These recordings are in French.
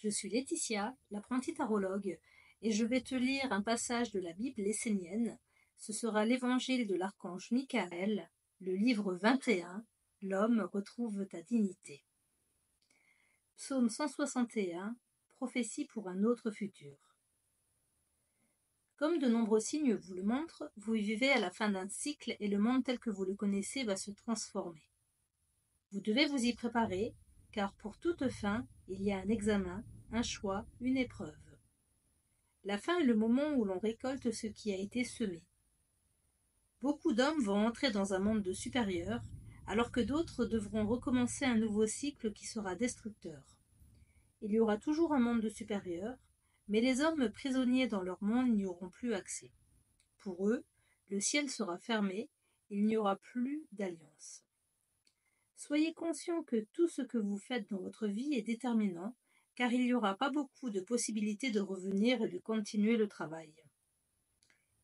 Je suis Laetitia, l'apprentie tarologue, et je vais te lire un passage de la Bible essénienne. Ce sera l'Évangile de l'archange Michael, le livre 21, L'homme retrouve ta dignité. Psaume 161, prophétie pour un autre futur. Comme de nombreux signes vous le montrent, vous vivez à la fin d'un cycle et le monde tel que vous le connaissez va se transformer. Vous devez vous y préparer, car pour toute fin, il y a un examen, un choix, une épreuve. La fin est le moment où l'on récolte ce qui a été semé. Beaucoup d'hommes vont entrer dans un monde supérieur, alors que d'autres devront recommencer un nouveau cycle qui sera destructeur. Il y aura toujours un monde supérieur, mais les hommes prisonniers dans leur monde n'y auront plus accès. Pour eux, le ciel sera fermé, il n'y aura plus d'alliance. Soyez conscient que tout ce que vous faites dans votre vie est déterminant, car il n'y aura pas beaucoup de possibilités de revenir et de continuer le travail.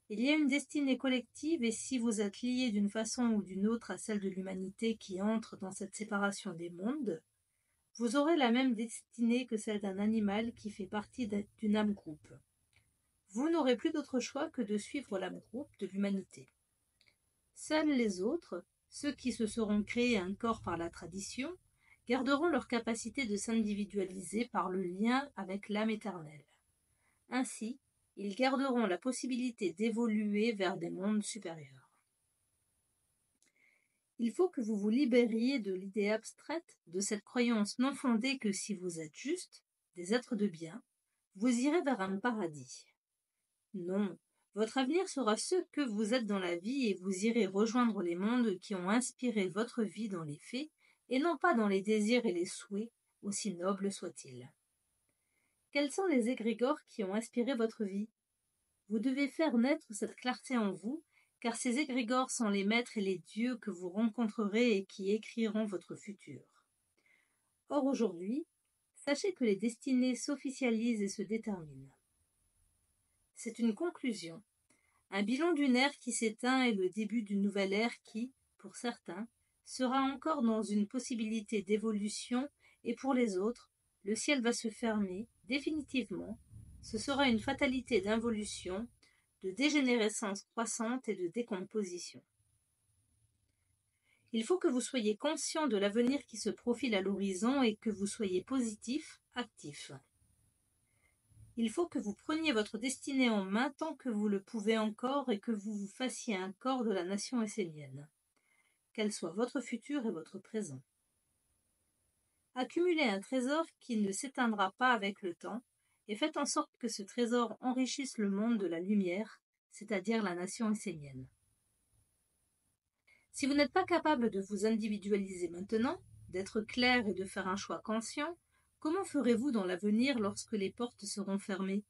Il y a une destinée collective et si vous êtes lié d'une façon ou d'une autre à celle de l'humanité qui entre dans cette séparation des mondes, vous aurez la même destinée que celle d'un animal qui fait partie d'une âme groupe. Vous n'aurez plus d'autre choix que de suivre l'âme groupe de l'humanité. Seuls les autres, ceux qui se seront créés un corps par la tradition, garderont leur capacité de s'individualiser par le lien avec l'âme éternelle. Ainsi, ils garderont la possibilité d'évoluer vers des mondes supérieurs. Il faut que vous vous libériez de l'idée abstraite de cette croyance non fondée que si vous êtes juste, des êtres de bien, vous irez vers un paradis. Non, votre avenir sera ce que vous êtes dans la vie et vous irez rejoindre les mondes qui ont inspiré votre vie dans les faits et non pas dans les désirs et les souhaits, aussi nobles soient-ils. Quels sont les égrégores qui ont inspiré votre vie? Vous devez faire naître cette clarté en vous, car ces égrégores sont les maîtres et les dieux que vous rencontrerez et qui écriront votre futur. Or aujourd'hui, sachez que les destinées s'officialisent et se déterminent. C'est une conclusion. Un bilan d'une ère qui s'éteint est le début d'une nouvelle ère qui, pour certains, sera encore dans une possibilité d'évolution et pour les autres, le ciel va se fermer définitivement. Ce sera une fatalité d'involution, de dégénérescence croissante et de décomposition. Il faut que vous soyez conscient de l'avenir qui se profile à l'horizon et que vous soyez positif, actif. Il faut que vous preniez votre destinée en main tant que vous le pouvez encore et que vous vous fassiez un corps de la nation essénienne. Qu'elle soit votre futur et votre présent. Accumulez un trésor qui ne s'éteindra pas avec le temps et faites en sorte que ce trésor enrichisse le monde de la lumière, c'est-à-dire la nation essénienne. Si vous n'êtes pas capable de vous individualiser maintenant, d'être clair et de faire un choix conscient, comment ferez-vous dans l'avenir lorsque les portes seront fermées?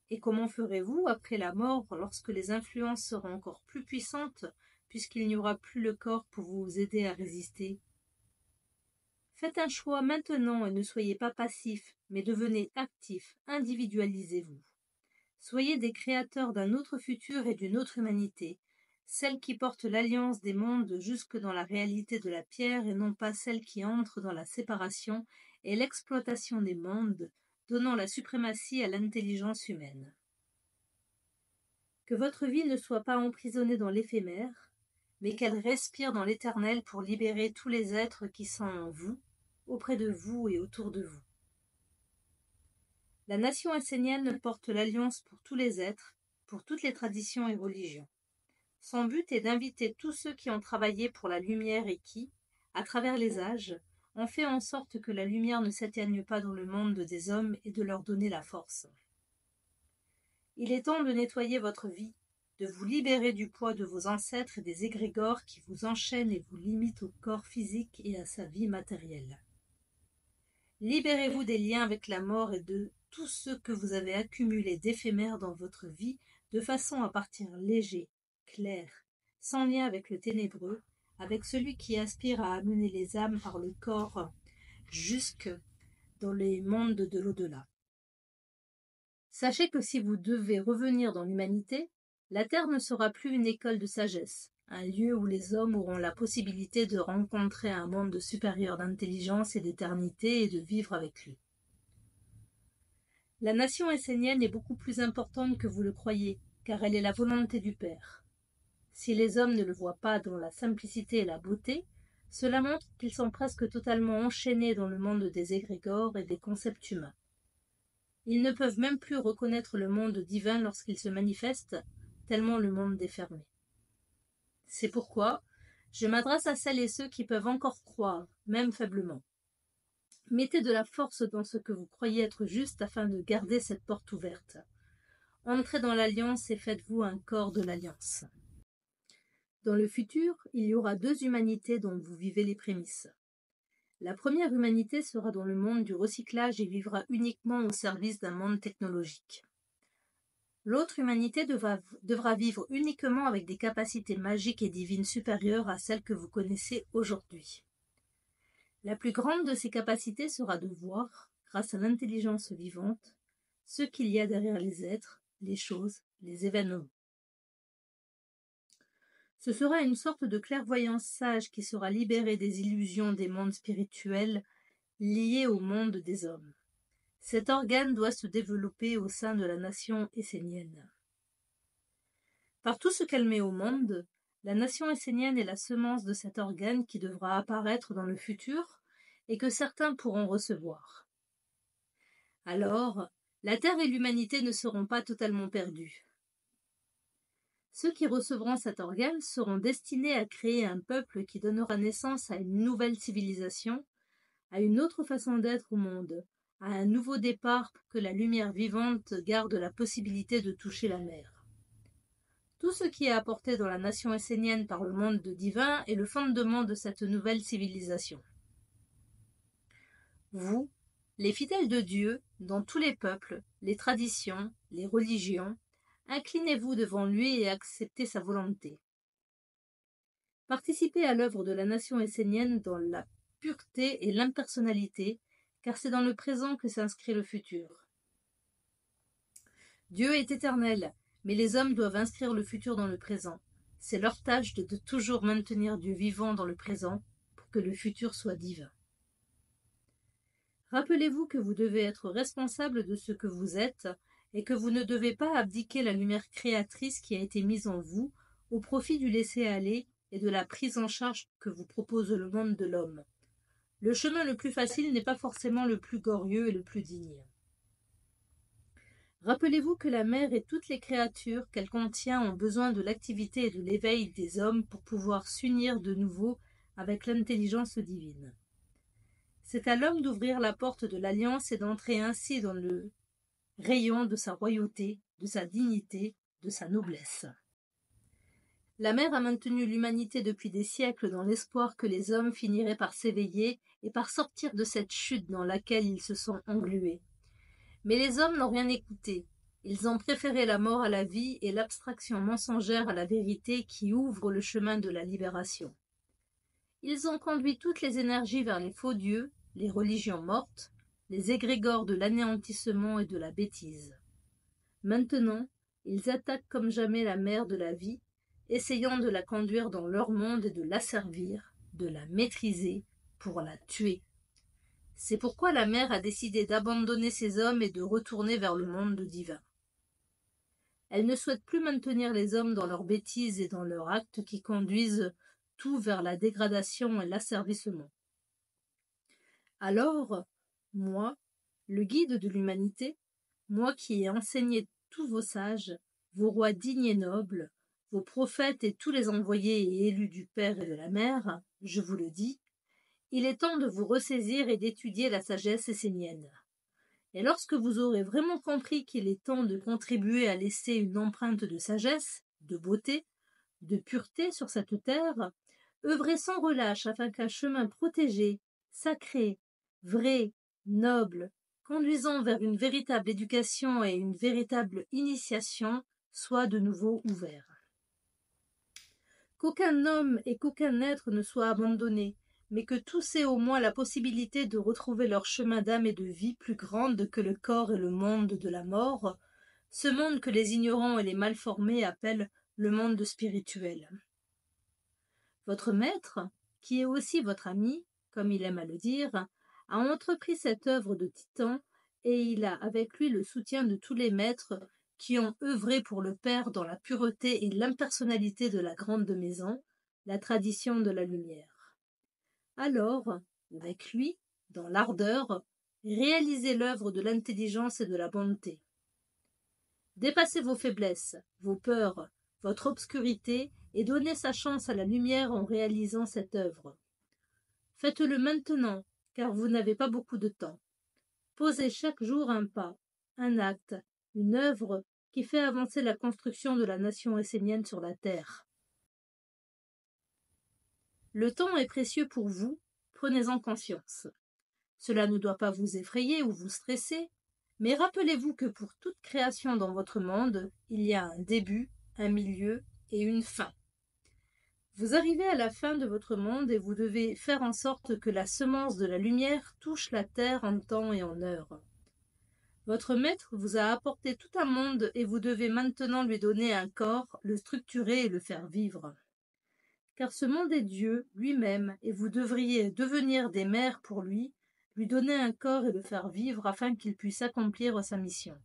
Et comment ferez-vous après la mort lorsque les influences seront encore plus puissantes puisqu'il n'y aura plus le corps pour vous aider à résister? Faites un choix maintenant et ne soyez pas passif, mais devenez actif, individualisez-vous. Soyez des créateurs d'un autre futur et d'une autre humanité, celle qui porte l'alliance des mondes jusque dans la réalité de la pierre et non pas celle qui entre dans la séparation et l'exploitation des mondes, donnant la suprématie à l'intelligence humaine. Que votre vie ne soit pas emprisonnée dans l'éphémère, mais qu'elle respire dans l'éternel pour libérer tous les êtres qui sont en vous, auprès de vous et autour de vous. La nation essénienne porte l'alliance pour tous les êtres, pour toutes les traditions et religions. Son but est d'inviter tous ceux qui ont travaillé pour la lumière et qui, à travers les âges, ont fait en sorte que la lumière ne s'éteigne pas dans le monde des hommes et de leur donner la force. Il est temps de nettoyer votre vie, de vous libérer du poids de vos ancêtres et des égrégores qui vous enchaînent et vous limitent au corps physique et à sa vie matérielle. Libérez-vous des liens avec la mort et de tout ce que vous avez accumulé d'éphémère dans votre vie de façon à partir léger, clair, sans lien avec le ténébreux, avec celui qui aspire à amener les âmes par le corps jusque dans les mondes de l'au-delà. Sachez que si vous devez revenir dans l'humanité, la Terre ne sera plus une école de sagesse, un lieu où les hommes auront la possibilité de rencontrer un monde supérieur d'intelligence et d'éternité et de vivre avec lui. La nation essénienne est beaucoup plus importante que vous le croyez, car elle est la volonté du Père. Si les hommes ne le voient pas dans la simplicité et la beauté, cela montre qu'ils sont presque totalement enchaînés dans le monde des égrégores et des concepts humains. Ils ne peuvent même plus reconnaître le monde divin lorsqu'il se manifeste, tellement le monde est fermé. C'est pourquoi je m'adresse à celles et ceux qui peuvent encore croire, même faiblement. Mettez de la force dans ce que vous croyez être juste afin de garder cette porte ouverte. Entrez dans l'alliance et faites-vous un corps de l'alliance. Dans le futur, il y aura 2 humanités dont vous vivez les prémices. La première humanité sera dans le monde du recyclage et vivra uniquement au service d'un monde technologique. L'autre humanité devra vivre uniquement avec des capacités magiques et divines supérieures à celles que vous connaissez aujourd'hui. La plus grande de ces capacités sera de voir, grâce à l'intelligence vivante, ce qu'il y a derrière les êtres, les choses, les événements. Ce sera une sorte de clairvoyance sage qui sera libérée des illusions des mondes spirituels liés au monde des hommes. Cet organe doit se développer au sein de la nation essénienne. Par tout ce qu'elle met au monde, la nation essénienne est la semence de cet organe qui devra apparaître dans le futur et que certains pourront recevoir. Alors, la Terre et l'humanité ne seront pas totalement perdus. Ceux qui recevront cet organe seront destinés à créer un peuple qui donnera naissance à une nouvelle civilisation, à une autre façon d'être au monde, à un nouveau départ pour que la lumière vivante garde la possibilité de toucher la mer. Tout ce qui est apporté dans la nation essénienne par le monde divin est le fondement de cette nouvelle civilisation. Vous, les fidèles de Dieu, dans tous les peuples, les traditions, les religions, inclinez-vous devant lui et acceptez sa volonté. Participez à l'œuvre de la nation essénienne dans la pureté et l'impersonnalité, car c'est dans le présent que s'inscrit le futur. Dieu est éternel, mais les hommes doivent inscrire le futur dans le présent. C'est leur tâche de toujours maintenir Dieu vivant dans le présent pour que le futur soit divin. Rappelez-vous que vous devez être responsable de ce que vous êtes et que vous ne devez pas abdiquer la lumière créatrice qui a été mise en vous au profit du laisser-aller et de la prise en charge que vous propose le monde de l'homme. Le chemin le plus facile n'est pas forcément le plus glorieux et le plus digne. Rappelez-vous que la mer et toutes les créatures qu'elle contient ont besoin de l'activité et de l'éveil des hommes pour pouvoir s'unir de nouveau avec l'intelligence divine. C'est à l'homme d'ouvrir la porte de l'alliance et d'entrer ainsi dans le rayon de sa royauté, de sa dignité, de sa noblesse. La mer a maintenu l'humanité depuis des siècles dans l'espoir que les hommes finiraient par s'éveiller et par sortir de cette chute dans laquelle ils se sont englués. Mais les hommes n'ont rien écouté. Ils ont préféré la mort à la vie et l'abstraction mensongère à la vérité qui ouvre le chemin de la libération. Ils ont conduit toutes les énergies vers les faux dieux, les religions mortes, les égrégores de l'anéantissement et de la bêtise. Maintenant, ils attaquent comme jamais la mer de la vie, essayant de la conduire dans leur monde et de l'asservir, de la maîtriser pour la tuer. C'est pourquoi la mer a décidé d'abandonner ses hommes et de retourner vers le monde divin. Elle ne souhaite plus maintenir les hommes dans leurs bêtises et dans leurs actes qui conduisent tout vers la dégradation et l'asservissement. Alors, moi, le guide de l'humanité, moi qui ai enseigné tous vos sages, vos rois dignes et nobles, vos prophètes et tous les envoyés et élus du Père et de la Mère, je vous le dis, il est temps de vous ressaisir et d'étudier la sagesse essénienne. Et lorsque vous aurez vraiment compris qu'il est temps de contribuer à laisser une empreinte de sagesse, de beauté, de pureté sur cette terre, œuvrez sans relâche afin qu'un chemin protégé, sacré, vrai, noble, conduisant vers une véritable éducation et une véritable initiation soit de nouveau ouvert. Qu'aucun homme et qu'aucun être ne soit abandonné, mais que tous aient au moins la possibilité de retrouver leur chemin d'âme et de vie plus grande que le corps et le monde de la mort, ce monde que les ignorants et les mal-formés appellent le monde spirituel. Votre maître, qui est aussi votre ami, comme il aime à le dire, a entrepris cette œuvre de titan et il a avec lui le soutien de tous les maîtres qui ont œuvré pour le Père dans la pureté et l'impersonnalité de la grande maison, la tradition de la lumière. Alors, avec lui, dans l'ardeur, réalisez l'œuvre de l'intelligence et de la bonté. Dépassez vos faiblesses, vos peurs, votre obscurité et donnez sa chance à la lumière en réalisant cette œuvre. Faites-le maintenant, car vous n'avez pas beaucoup de temps. Posez chaque jour un pas, un acte, une œuvre qui fait avancer la construction de la nation essénienne sur la terre. Le temps est précieux pour vous, prenez-en conscience. Cela ne doit pas vous effrayer ou vous stresser, mais rappelez-vous que pour toute création dans votre monde, il y a un début, un milieu et une fin. Vous arrivez à la fin de votre monde et vous devez faire en sorte que la semence de la lumière touche la terre en temps et en heure. Votre maître vous a apporté tout un monde et vous devez maintenant lui donner un corps, le structurer et le faire vivre. Car ce monde est Dieu lui-même et vous devriez devenir des mères pour lui donner un corps et le faire vivre afin qu'il puisse accomplir sa mission.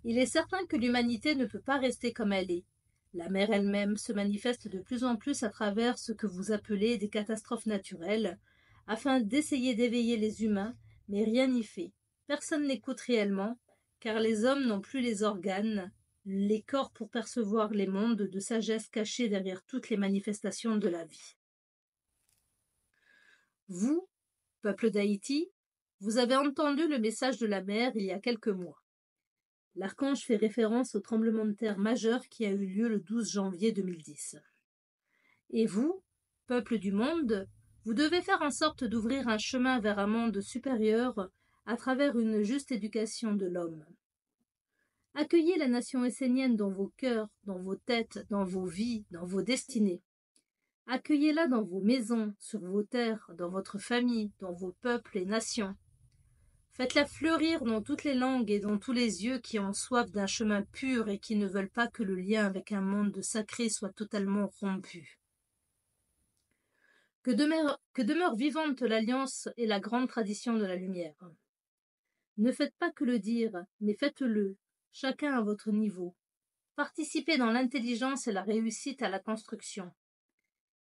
Il est certain que l'humanité ne peut pas rester comme elle est. La mer elle-même se manifeste de plus en plus à travers ce que vous appelez des catastrophes naturelles, afin d'essayer d'éveiller les humains, mais rien n'y fait. Personne n'écoute réellement, car les hommes n'ont plus les organes, les corps pour percevoir les mondes de sagesse cachés derrière toutes les manifestations de la vie. Vous, peuple d'Haïti, vous avez entendu le message de la mer il y a quelques mois. L'archange fait référence au tremblement de terre majeur qui a eu lieu le 12 janvier 2010. Et vous, peuple du monde, vous devez faire en sorte d'ouvrir un chemin vers un monde supérieur à travers une juste éducation de l'homme. Accueillez la nation essénienne dans vos cœurs, dans vos têtes, dans vos vies, dans vos destinées. Accueillez-la dans vos maisons, sur vos terres, dans votre famille, dans vos peuples et nations. Faites-la fleurir dans toutes les langues et dans tous les yeux qui ont soif d'un chemin pur et qui ne veulent pas que le lien avec un monde sacré soit totalement rompu. Que demeure vivante l'alliance et la grande tradition de la lumière. Ne faites pas que le dire, mais faites-le, chacun à votre niveau. Participez dans l'intelligence et la réussite à la construction.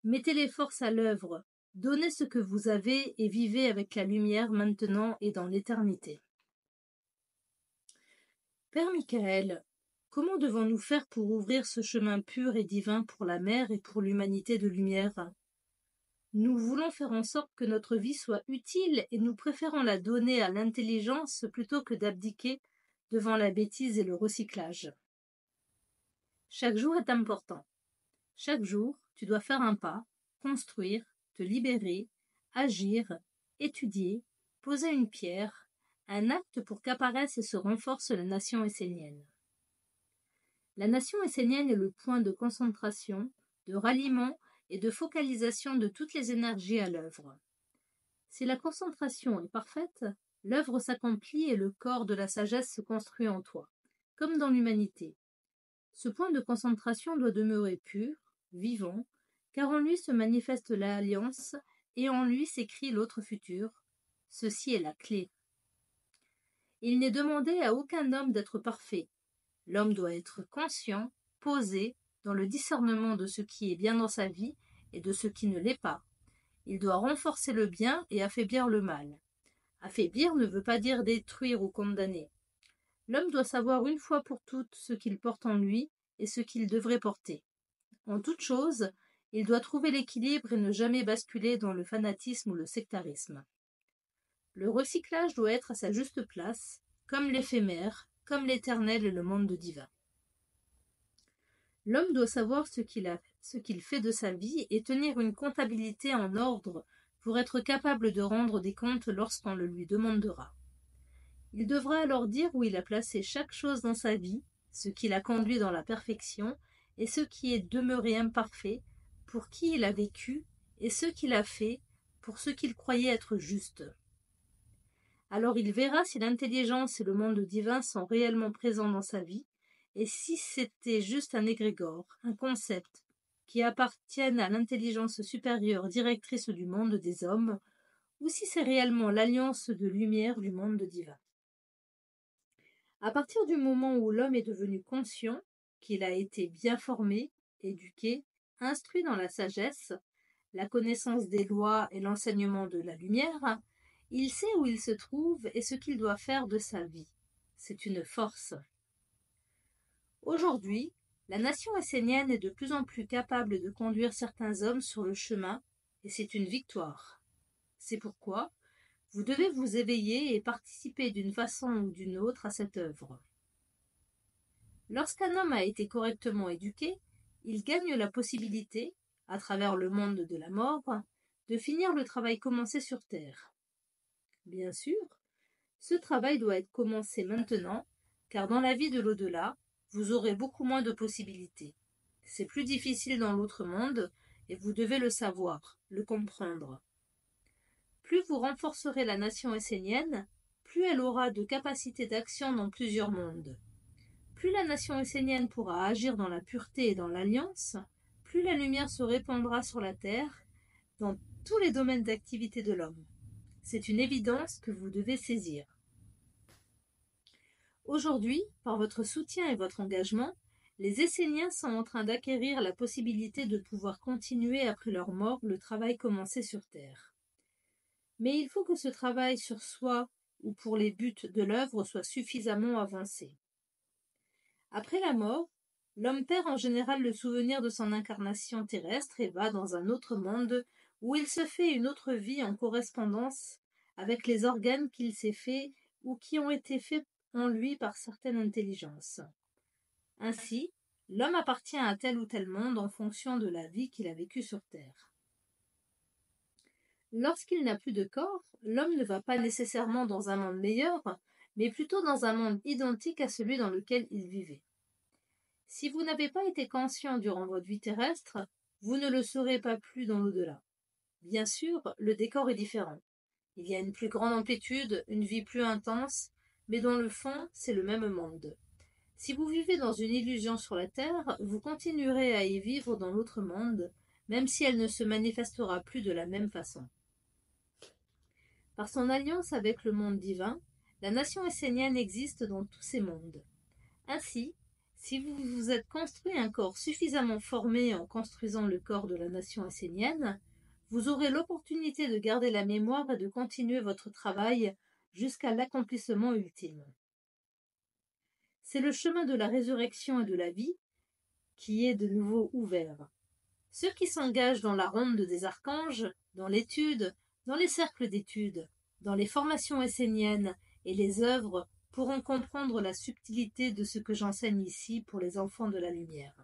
Mettez les forces à l'œuvre, donnez ce que vous avez et vivez avec la lumière maintenant et dans l'éternité. Père Michael, comment devons-nous faire pour ouvrir ce chemin pur et divin pour la mer et pour l'humanité de lumière? Nous voulons faire en sorte que notre vie soit utile et nous préférons la donner à l'intelligence plutôt que d'abdiquer devant la bêtise et le recyclage. Chaque jour est important. Chaque jour, tu dois faire un pas, construire, te libérer, agir, étudier, poser une pierre, un acte pour qu'apparaisse et se renforce la nation essénienne. La nation essénienne est le point de concentration, de ralliement et de focalisation de toutes les énergies à l'œuvre. Si la concentration est parfaite, l'œuvre s'accomplit et le corps de la sagesse se construit en toi, comme dans l'humanité. Ce point de concentration doit demeurer pur, vivant, car en lui se manifeste l'alliance et en lui s'écrit l'autre futur. Ceci est la clé. Il n'est demandé à aucun homme d'être parfait. L'homme doit être conscient, posé, dans le discernement de ce qui est bien dans sa vie et de ce qui ne l'est pas. Il doit renforcer le bien et affaiblir le mal. Affaiblir ne veut pas dire détruire ou condamner. L'homme doit savoir une fois pour toutes ce qu'il porte en lui et ce qu'il devrait porter. En toute chose, il doit trouver l'équilibre et ne jamais basculer dans le fanatisme ou le sectarisme. Le recyclage doit être à sa juste place, comme l'éphémère, comme l'éternel et le monde divin. L'homme doit savoir ce qu'il fait de sa vie et tenir une comptabilité en ordre pour être capable de rendre des comptes lorsqu'on le lui demandera. Il devra alors dire où il a placé chaque chose dans sa vie, ce qui l'a conduit dans la perfection et ce qui est demeuré imparfait, pour qui il a vécu, et ce qu'il a fait, pour ce qu'il croyait être juste. Alors il verra si l'intelligence et le monde divin sont réellement présents dans sa vie, et si c'était juste un égrégore, un concept, qui appartiennent à l'intelligence supérieure directrice du monde des hommes, ou si c'est réellement l'alliance de lumière du monde divin. À partir du moment où l'homme est devenu conscient, qu'il a été bien formé, éduqué, instruit dans la sagesse, la connaissance des lois et l'enseignement de la lumière, il sait où il se trouve et ce qu'il doit faire de sa vie. C'est une force. Aujourd'hui, la nation essénienne est de plus en plus capable de conduire certains hommes sur le chemin, et c'est une victoire. C'est pourquoi vous devez vous éveiller et participer d'une façon ou d'une autre à cette œuvre. Lorsqu'un homme a été correctement éduqué, il gagne la possibilité, à travers le monde de la mort, de finir le travail commencé sur Terre. Bien sûr, ce travail doit être commencé maintenant, car dans la vie de l'au-delà, vous aurez beaucoup moins de possibilités. C'est plus difficile dans l'autre monde, et vous devez le savoir, le comprendre. Plus vous renforcerez la nation essénienne, plus elle aura de capacités d'action dans plusieurs mondes. Plus la nation essénienne pourra agir dans la pureté et dans l'alliance, plus la lumière se répandra sur la terre, dans tous les domaines d'activité de l'homme. C'est une évidence que vous devez saisir. Aujourd'hui, par votre soutien et votre engagement, les Esséniens sont en train d'acquérir la possibilité de pouvoir continuer après leur mort le travail commencé sur Terre. Mais il faut que ce travail sur soi ou pour les buts de l'œuvre soit suffisamment avancé. Après la mort, l'homme perd en général le souvenir de son incarnation terrestre et va dans un autre monde où il se fait une autre vie en correspondance avec les organes qu'il s'est fait ou qui ont été faits en lui par certaines intelligences. Ainsi, l'homme appartient à tel ou tel monde en fonction de la vie qu'il a vécue sur Terre. Lorsqu'il n'a plus de corps, l'homme ne va pas nécessairement dans un monde meilleur, mais plutôt dans un monde identique à celui dans lequel il vivait. Si vous n'avez pas été conscient durant votre vie terrestre, vous ne le serez pas plus dans l'au-delà. Bien sûr, le décor est différent. Il y a une plus grande amplitude, une vie plus intense, mais dans le fond, c'est le même monde. Si vous vivez dans une illusion sur la Terre, vous continuerez à y vivre dans l'autre monde, même si elle ne se manifestera plus de la même façon. Par son alliance avec le monde divin, la nation essénienne existe dans tous ces mondes. Ainsi, si vous vous êtes construit un corps suffisamment formé en construisant le corps de la nation essénienne, vous aurez l'opportunité de garder la mémoire et de continuer votre travail jusqu'à l'accomplissement ultime. C'est le chemin de la résurrection et de la vie qui est de nouveau ouvert. Ceux qui s'engagent dans la ronde des archanges, dans l'étude, dans les cercles d'études, dans les formations esséniennes et les œuvres pourront comprendre la subtilité de ce que j'enseigne ici pour les enfants de la lumière.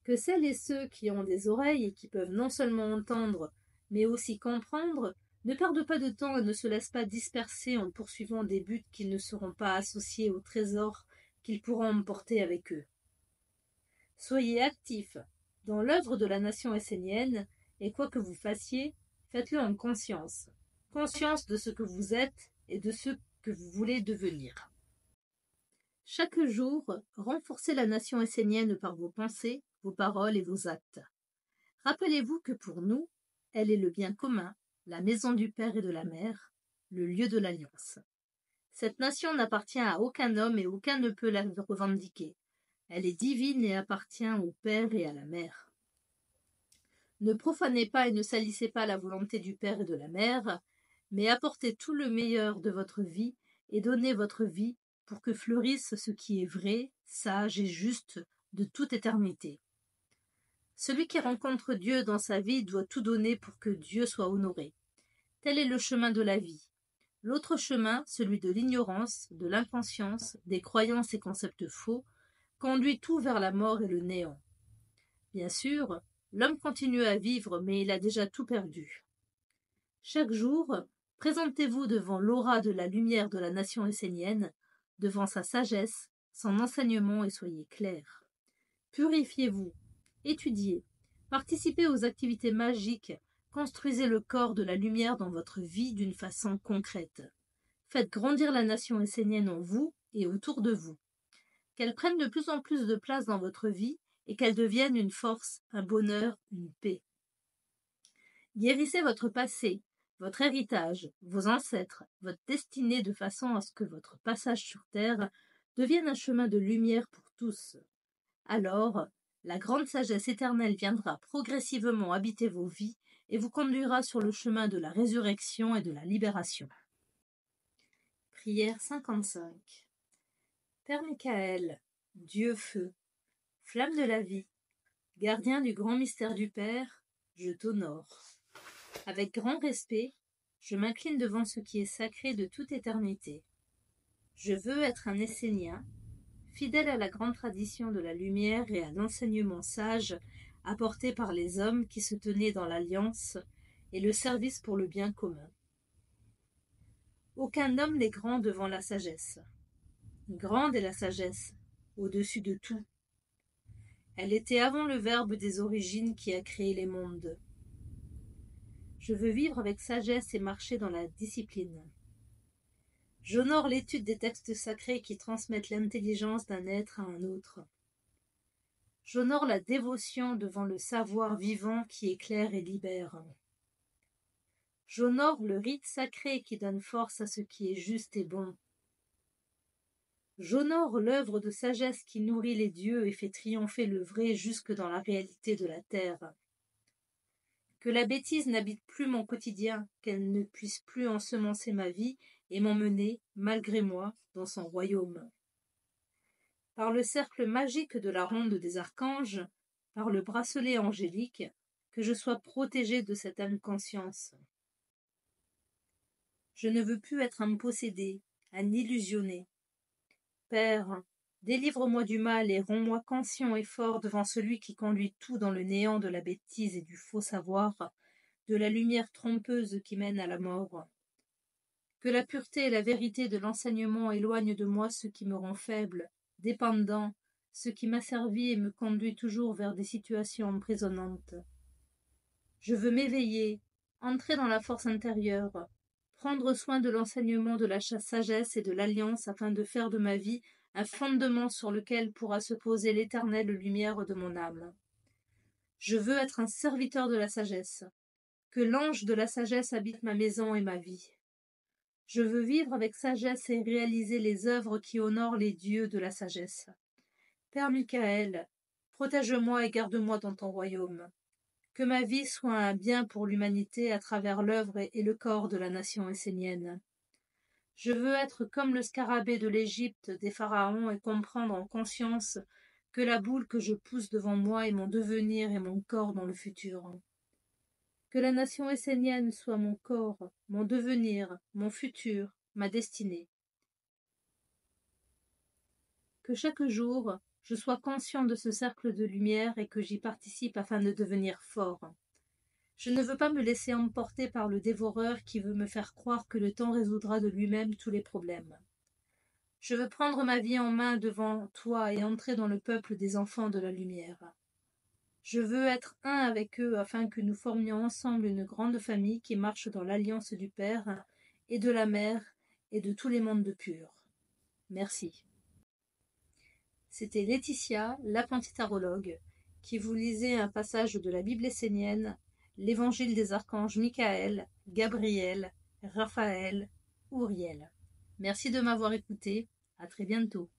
Que celles et ceux qui ont des oreilles et qui peuvent non seulement entendre, mais aussi comprendre, ne perdent pas de temps et ne se laissent pas disperser en poursuivant des buts qui ne seront pas associés au trésor qu'ils pourront emporter avec eux. Soyez actifs dans l'œuvre de la nation essénienne, et quoi que vous fassiez, faites-le en conscience. Conscience de ce que vous êtes et de ce que vous voulez devenir. Chaque jour, renforcez la nation essénienne par vos pensées, vos paroles et vos actes. Rappelez-vous que pour nous, elle est le bien commun, la maison du Père et de la Mère, le lieu de l'Alliance. Cette nation n'appartient à aucun homme et aucun ne peut la revendiquer. Elle est divine et appartient au Père et à la Mère. Ne profanez pas et ne salissez pas la volonté du Père et de la Mère, mais apportez tout le meilleur de votre vie et donnez votre vie pour que fleurisse ce qui est vrai, sage et juste de toute éternité. Celui qui rencontre Dieu dans sa vie doit tout donner pour que Dieu soit honoré. Tel est le chemin de la vie. L'autre chemin, celui de l'ignorance, de l'inconscience, des croyances et concepts faux, conduit tout vers la mort et le néant. Bien sûr, l'homme continue à vivre, mais il a déjà tout perdu. Chaque jour, présentez-vous devant l'aura de la lumière de la nation essénienne, devant sa sagesse, son enseignement et soyez clairs. Purifiez-vous, étudiez, participez aux activités magiques, construisez le corps de la lumière dans votre vie d'une façon concrète. Faites grandir la nation essénienne en vous et autour de vous. Qu'elle prenne de plus en plus de place dans votre vie et qu'elle devienne une force, un bonheur, une paix. Guérissez votre passé, votre héritage, vos ancêtres, votre destinée de façon à ce que votre passage sur terre devienne un chemin de lumière pour tous. Alors, la grande sagesse éternelle viendra progressivement habiter vos vies et vous conduira sur le chemin de la résurrection et de la libération. Prière 55. Père Michael, Dieu feu, flamme de la vie, gardien du grand mystère du Père, je t'honore. Avec grand respect, je m'incline devant ce qui est sacré de toute éternité. Je veux être un Essénien, fidèle à la grande tradition de la lumière et à l'enseignement sage apporté par les hommes qui se tenaient dans l'alliance et le service pour le bien commun. Aucun nomme n'est grand devant la sagesse. Grande est la sagesse, au-dessus de tout. Elle était avant le Verbe des origines qui a créé les mondes. Je veux vivre avec sagesse et marcher dans la discipline. J'honore l'étude des textes sacrés qui transmettent l'intelligence d'un être à un autre. J'honore la dévotion devant le savoir vivant qui éclaire et libère. J'honore le rite sacré qui donne force à ce qui est juste et bon. J'honore l'œuvre de sagesse qui nourrit les dieux et fait triompher le vrai jusque dans la réalité de la terre. Que la bêtise n'habite plus mon quotidien, qu'elle ne puisse plus ensemencer ma vie et m'emmener, malgré moi, dans son royaume. Par le cercle magique de la ronde des archanges, par le bracelet angélique, que je sois protégé de cette inconscience. Je ne veux plus être un possédé, un illusionné. Père, délivre-moi du mal et rends-moi conscient et fort devant celui qui conduit tout dans le néant de la bêtise et du faux savoir, de la lumière trompeuse qui mène à la mort. Que la pureté et la vérité de l'enseignement éloignent de moi ce qui me rend faible, dépendant, ce qui m'asservit et me conduit toujours vers des situations emprisonnantes. Je veux m'éveiller, entrer dans la force intérieure, prendre soin de l'enseignement de la sagesse et de l'alliance afin de faire de ma vie un fondement sur lequel pourra se poser l'éternelle lumière de mon âme. Je veux être un serviteur de la sagesse, que l'ange de la sagesse habite ma maison et ma vie. Je veux vivre avec sagesse et réaliser les œuvres qui honorent les dieux de la sagesse. Père Michael, protège-moi et garde-moi dans ton royaume. Que ma vie soit un bien pour l'humanité à travers l'œuvre et le corps de la nation essénienne. Je veux être comme le scarabée de l'Égypte des pharaons et comprendre en conscience que la boule que je pousse devant moi est mon devenir et mon corps dans le futur. Que la nation essénienne soit mon corps, mon devenir, mon futur, ma destinée. Que chaque jour, je sois conscient de ce cercle de lumière et que j'y participe afin de devenir fort. Je ne veux pas me laisser emporter par le dévoreur qui veut me faire croire que le temps résoudra de lui-même tous les problèmes. Je veux prendre ma vie en main devant toi et entrer dans le peuple des enfants de la lumière. Je veux être un avec eux afin que nous formions ensemble une grande famille qui marche dans l'alliance du Père et de la Mère et de tous les mondes purs. Merci. C'était Laetitia, l'apprentie tarologue, qui vous lisait un passage de la Bible essénienne, l'Évangile des archanges Michael, Gabriel, Raphaël, Uriel. Merci de m'avoir écouté. À très bientôt.